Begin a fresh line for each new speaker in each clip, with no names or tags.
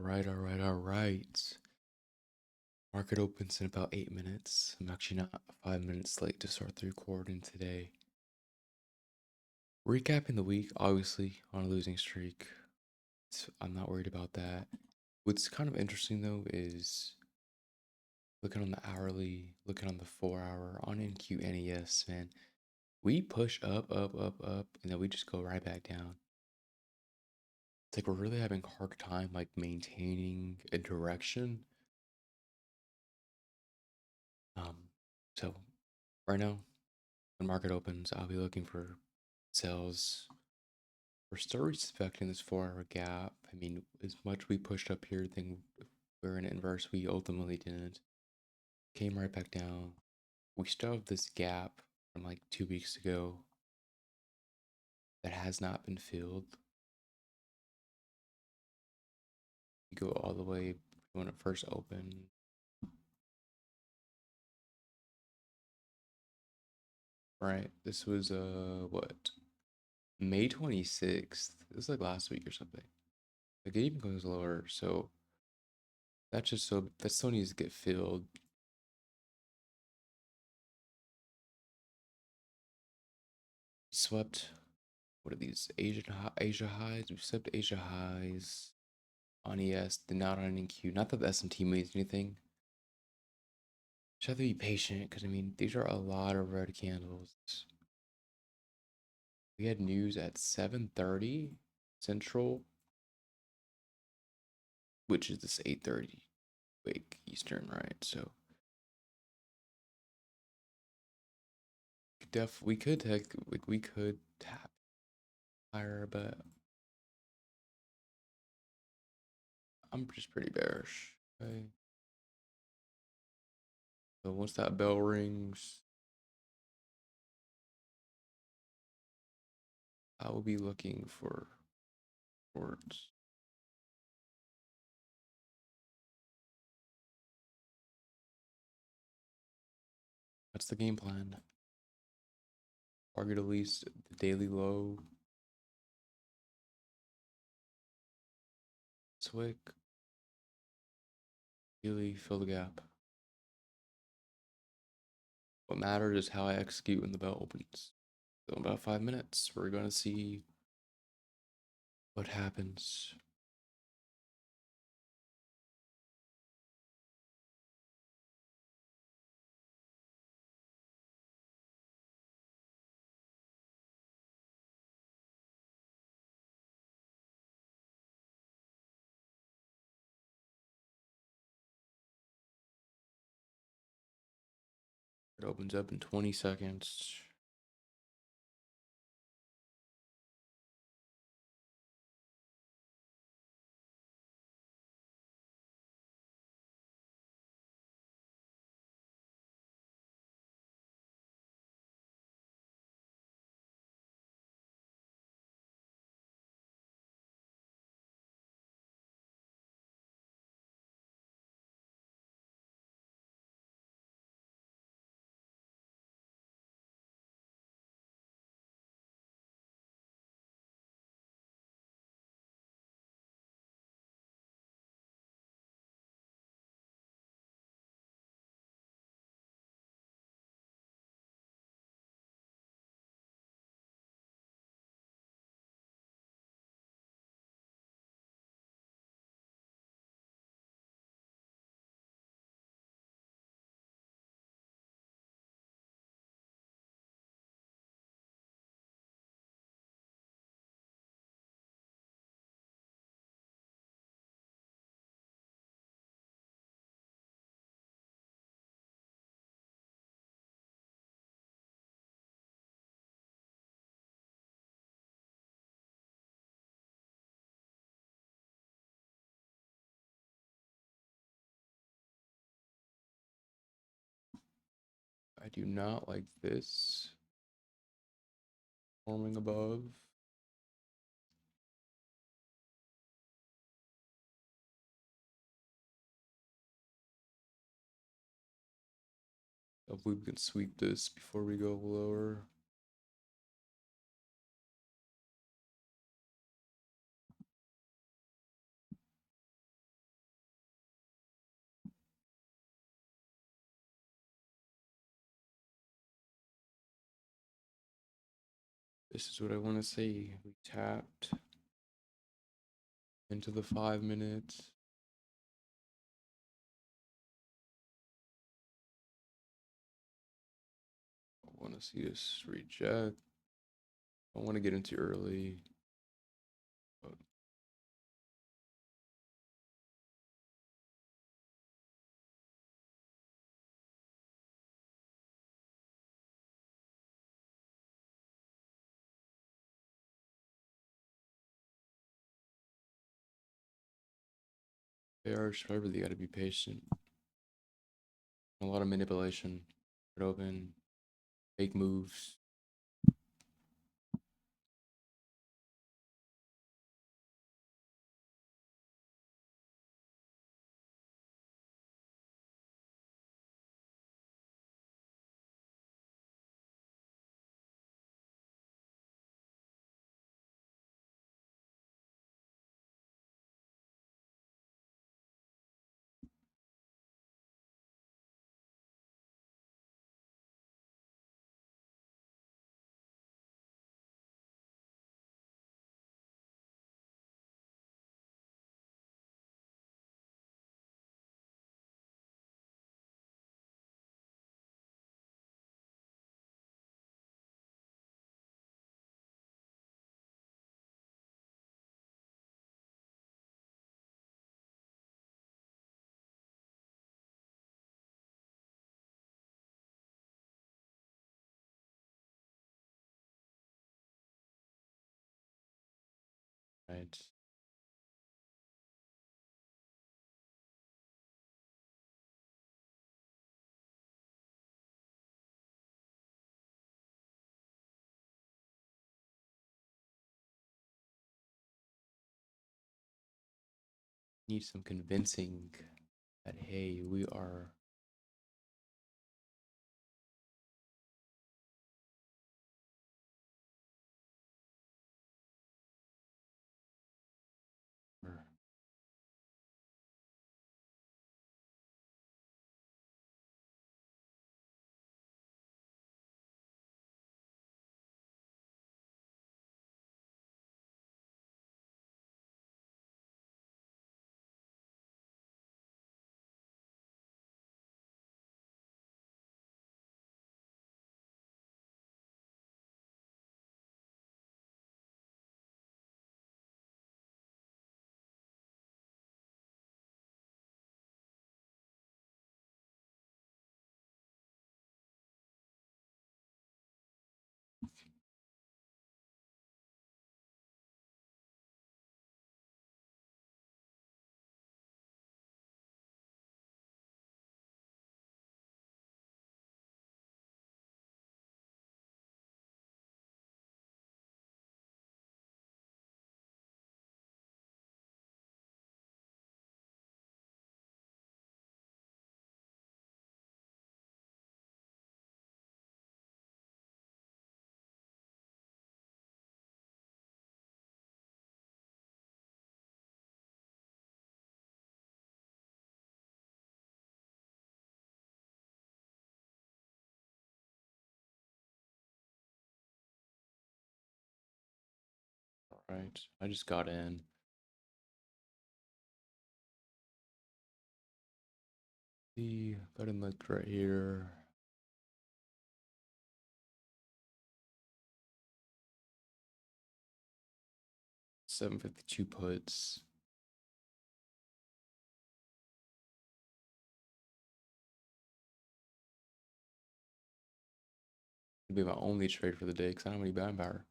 All right. Market opens in about 8 minutes. I'm actually not 5 minutes late to start the recording today. Recapping the week, obviously on a losing streak. I'm not worried about that. What's kind of interesting though is looking on the hourly, looking on the 4 hour on NQ NES, man. We push up, and then we just go right back down. It's like we're really having a hard time like maintaining a direction. Um, so right now, when market opens, I'll be looking for sales. We're still respecting this 4 hour gap. I mean, as much we pushed up here, then we're in inverse. We ultimately didn't. Came right back down. We still have this gap from like 2 weeks ago that has not been filled. You go all the way when it first opened. Right. This was what? May 26th. This is like last week or something. Like it even goes lower. So that still needs to get filled. Swept, what are these Asia highs? We swept Asia highs on ES, then not on NQ. Not that the SMT means anything. Just have to be patient because I mean these are a lot of red candles. We had news at 7:30 Central, which is this 8:30 wake Eastern, right? So we could tap higher, but I'm just pretty bearish. Okay. So once that bell rings, I will be looking for words. That's the game plan. Target at least the daily low. Swick. Really fill the gap. What matters is how I execute when the bell opens. So in about 5 minutes, we're gonna see what happens. It opens up in 20 seconds. I do not like this. Forming above. Hopefully we can sweep this before we go lower. This is what I want to see. We tapped into the 5 minutes. I want to see this reject. I want to get into early. But bearish, however, they got to be patient. A lot of manipulation. It open, fake moves. Right. Need some convincing that, hey, we are. Right. I just got in. Got in like right here. 752 puts. It'll be my only trade for the day because I don't have any buying power.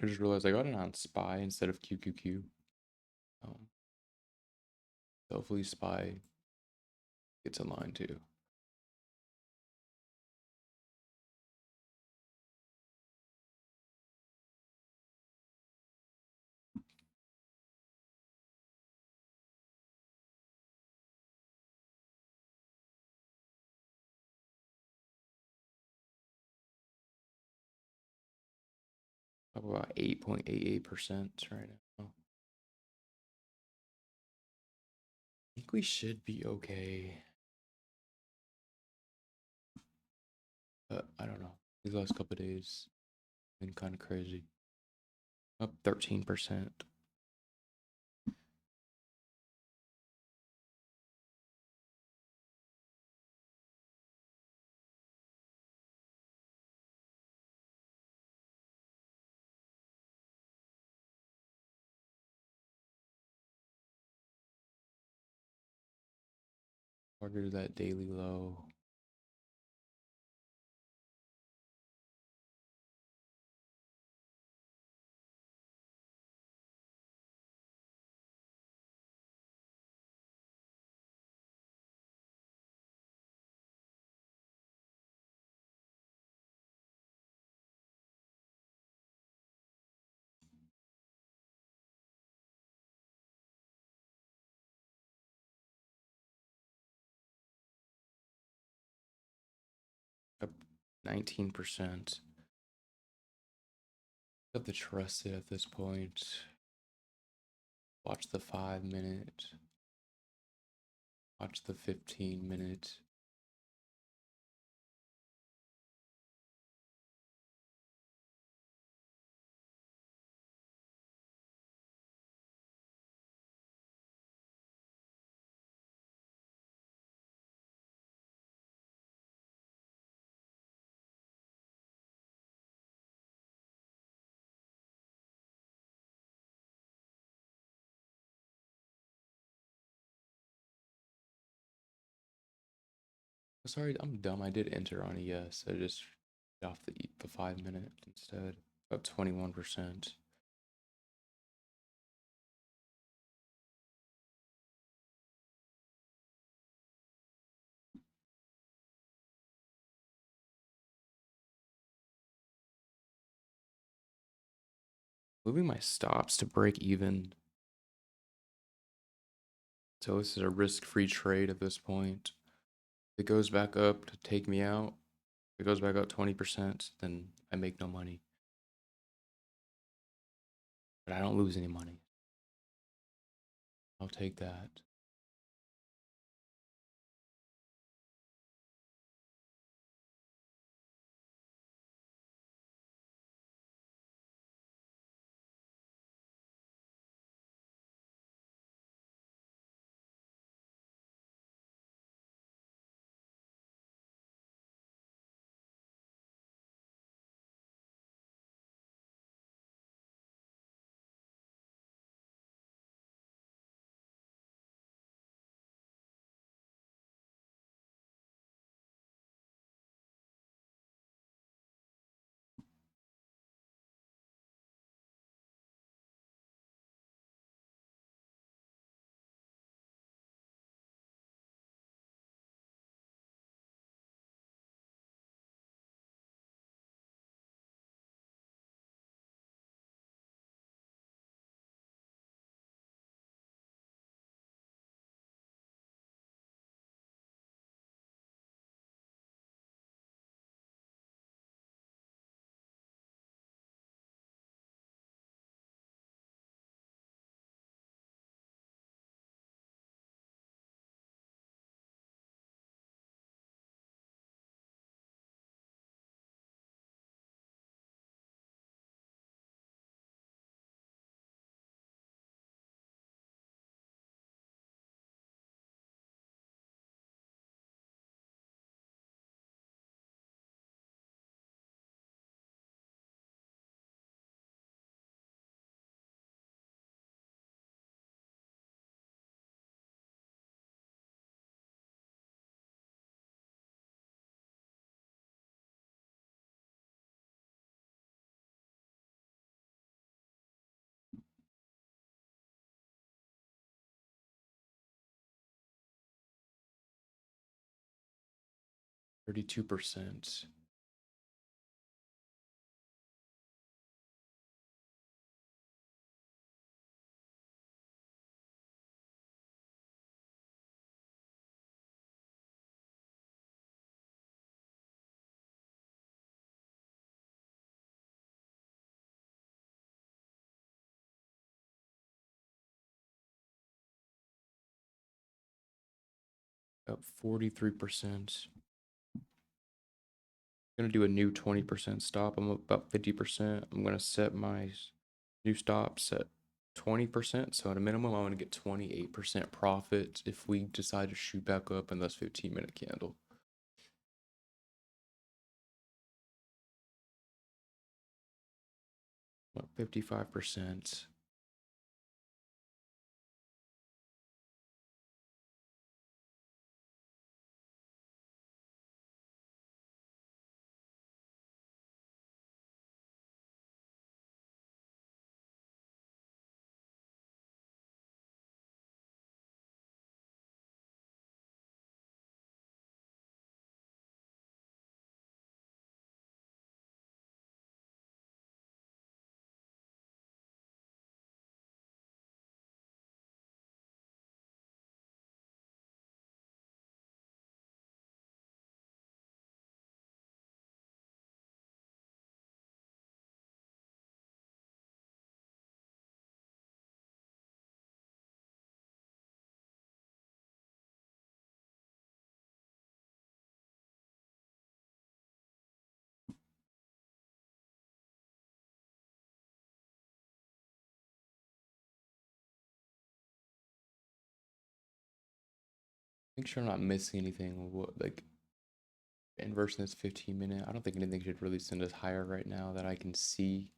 I just realized I got it on SPY instead of QQQ. Um, Hopefully SPY gets in line too. About 8.88% right now. I think we should be okay. But I don't know. These last couple of days been kind of crazy. Up 13%. Harder that daily low. Up 19%. Have to trust it at this point. Watch the 5 minute. Watch the 15 minute. Sorry, I'm dumb. I did enter on a yes. I just off the 5 minute instead. Up 21%. Moving my stops to break even. So this is a risk-free trade at this point. If it goes back up to take me out, if it goes back up 20%, then I make no money. But I don't lose any money. I'll take that. $32%. Up 43%. Gonna do a new 20% stop. I'm about 50%. I'm gonna set my new stops at 20%. So at a minimum, I want to get 28% profit if we decide to shoot back up in this 15-minute candle. About 55%. Make sure I'm not missing anything. What, like, inverse in this 15-minute. I don't think anything should really send us higher right now that I can see.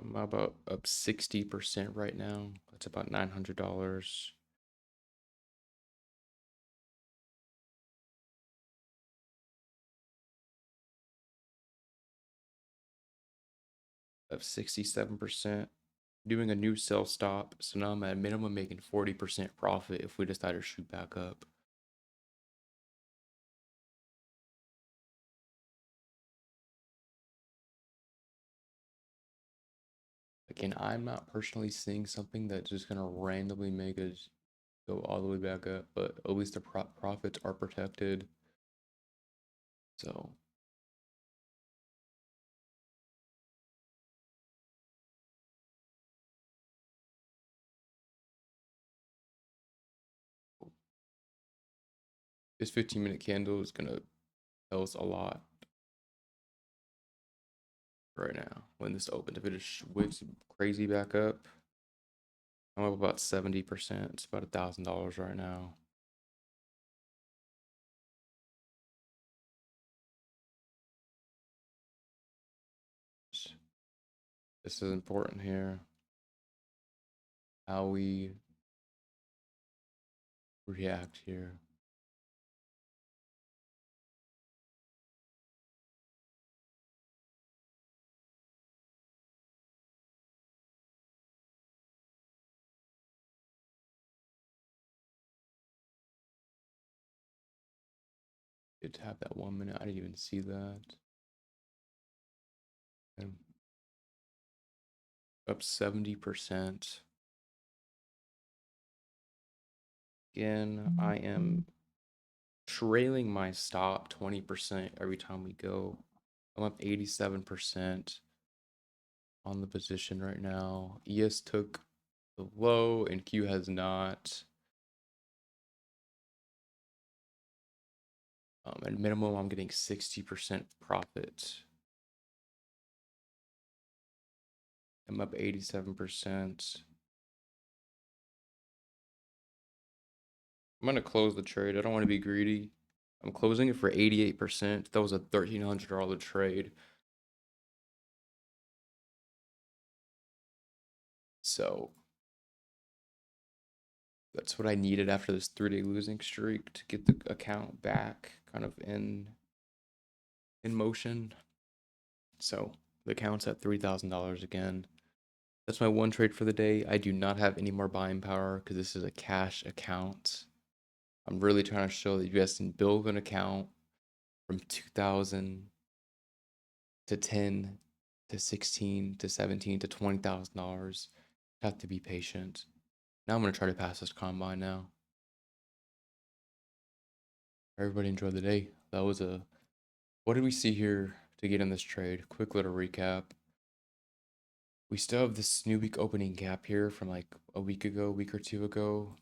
I'm about up 60% right now. That's about $900. Up 67%. Doing a new sell stop. So now I'm at a minimum making 40% profit if we decide to shoot back up. Again, I'm not personally seeing something that's just gonna randomly make us go all the way back up, but at least the profits are protected. So this 15-minute candle is gonna tell us a lot right now when this opens. If it just whips crazy back up, I'm up about 70%. It's about $1,000 right now. This is important here. How we react here. Did have that 1 minute. I didn't even see that. And up 70%. Again, I am trailing my stop 20% every time we go. I'm up 87% on the position right now. ES took the low and Q has not. At minimum, I'm getting 60% profit. I'm up 87%. I'm gonna close the trade. I don't want to be greedy. I'm closing it for 88%. That was a $1,300 trade. So that's what I needed after this 3-day losing streak to get the account back kind of in motion. So the account's at $3,000 again. That's my one trade for the day. I do not have any more buying power because this is a cash account. I'm really trying to show that you guys can build an account from 2,000 to 10 to 16 to 17 to $20,000. Have to be patient. Now I'm gonna try to pass this combine now. Everybody enjoy the day. That was a what did we see here to get in this trade? Quick little recap. We still have this new week opening gap here from like a week ago, week or two ago.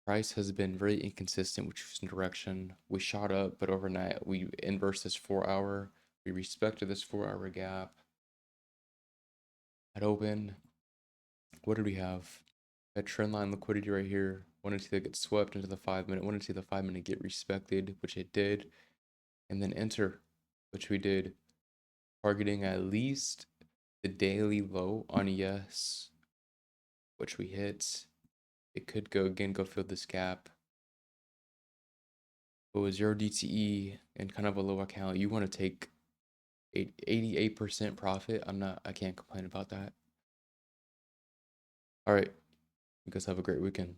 Price has been very inconsistent, which is in direction. We shot up, but overnight we inversed this 4 hour. We respected this 4 hour gap. At open, what did we have? That trend line liquidity right here. Wanted to get swept into the 5 minute. Wanted to see the 5 minute get respected, which it did. And then enter, which we did. Targeting at least the daily low on yes, which we hit. It could go again, go fill this gap. But with 0 DTE and kind of a low account, you want to take 88% profit. I can't complain about that. All right. You guys have a great weekend.